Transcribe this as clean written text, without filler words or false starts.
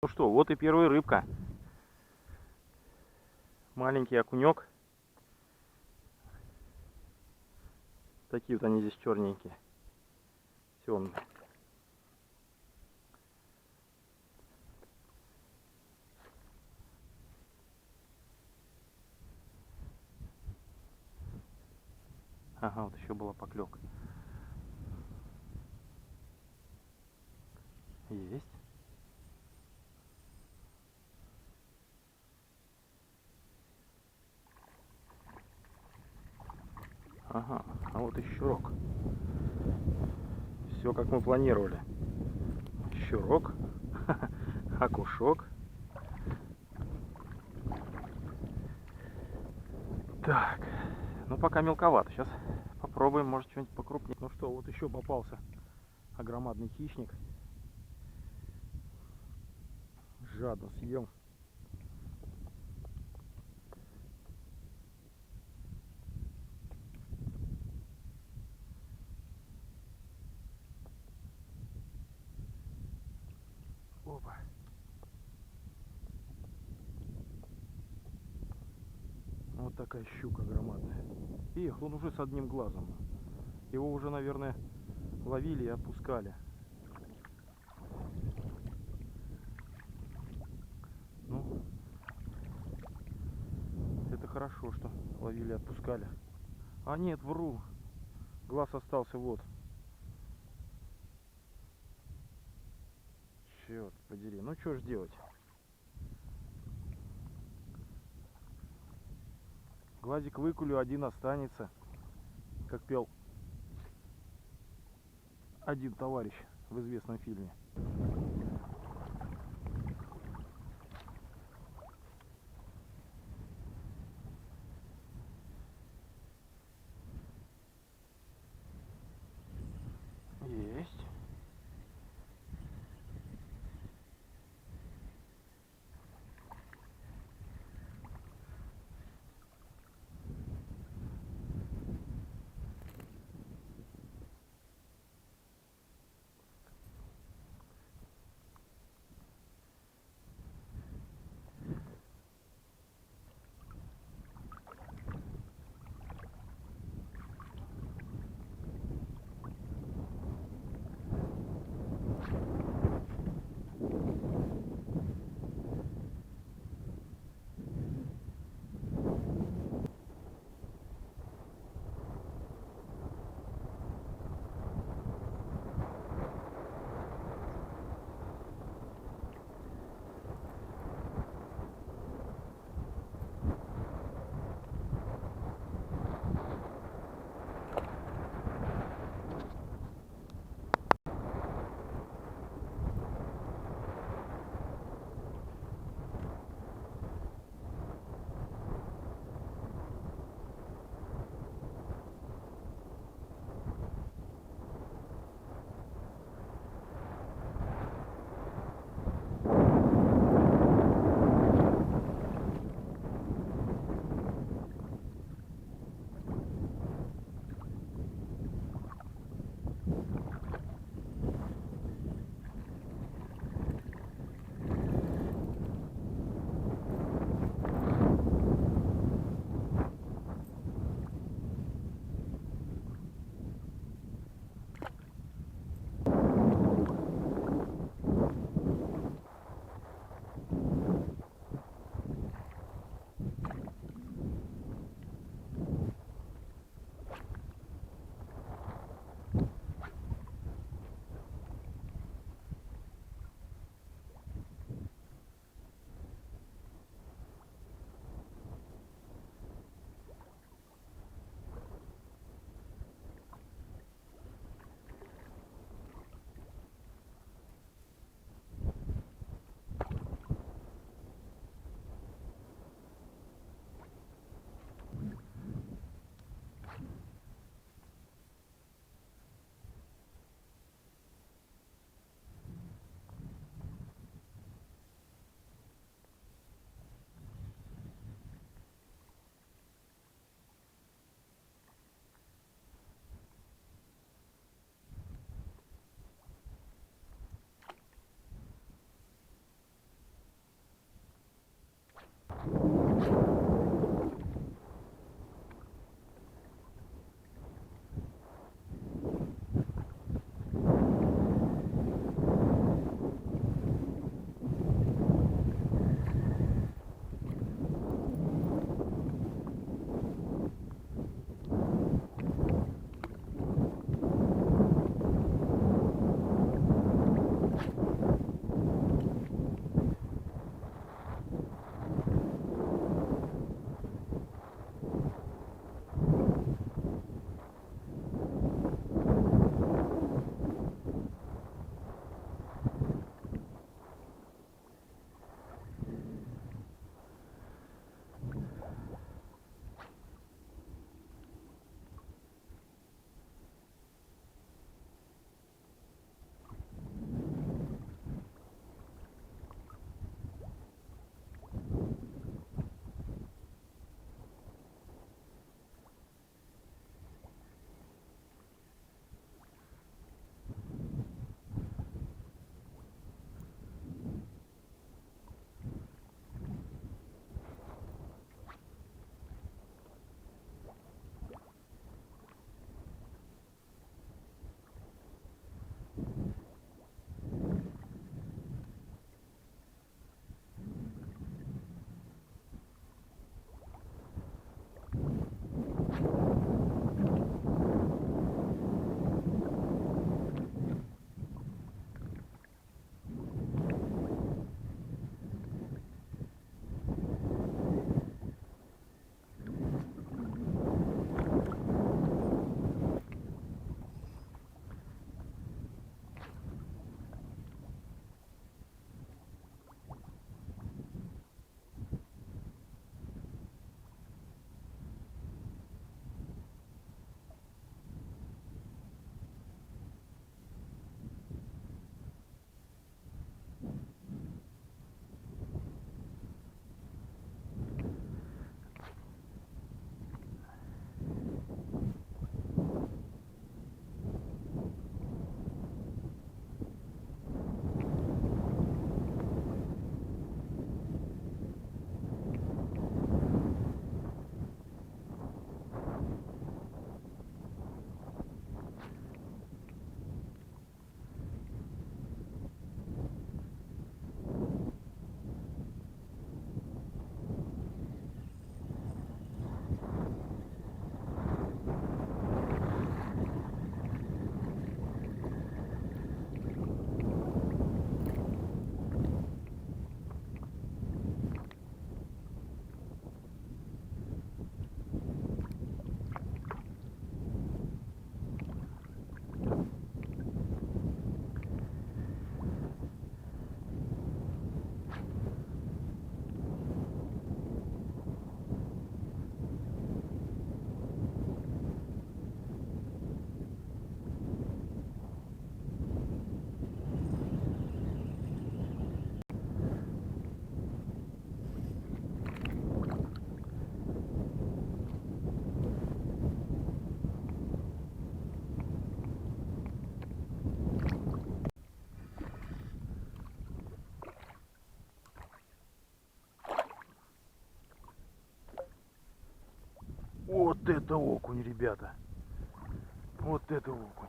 Ну что, вот и первая рыбка. Маленький окунек. Такие вот они здесь черненькие. Темные. Ага, вот еще была поклевка. Есть. Ага, а вот и щурок. Все как мы планировали. Щурок, окушок. Так, ну пока мелковато. Сейчас попробуем, может, что-нибудь покрупнее. Ну что, вот еще попался огромадный хищник. Жадно съел. Опа. Вот такая щука громадная. Эх, он уже с одним глазом. Его уже, наверное, ловили и отпускали. Ну, это хорошо, что ловили и отпускали. А нет, вру. Глаз остался вот. Черт подери. Ну что ж делать? Глазик выкулю, один останется. Как пел один товарищ в известном фильме. Есть. Вот это окунь, ребята. Вот это окунь.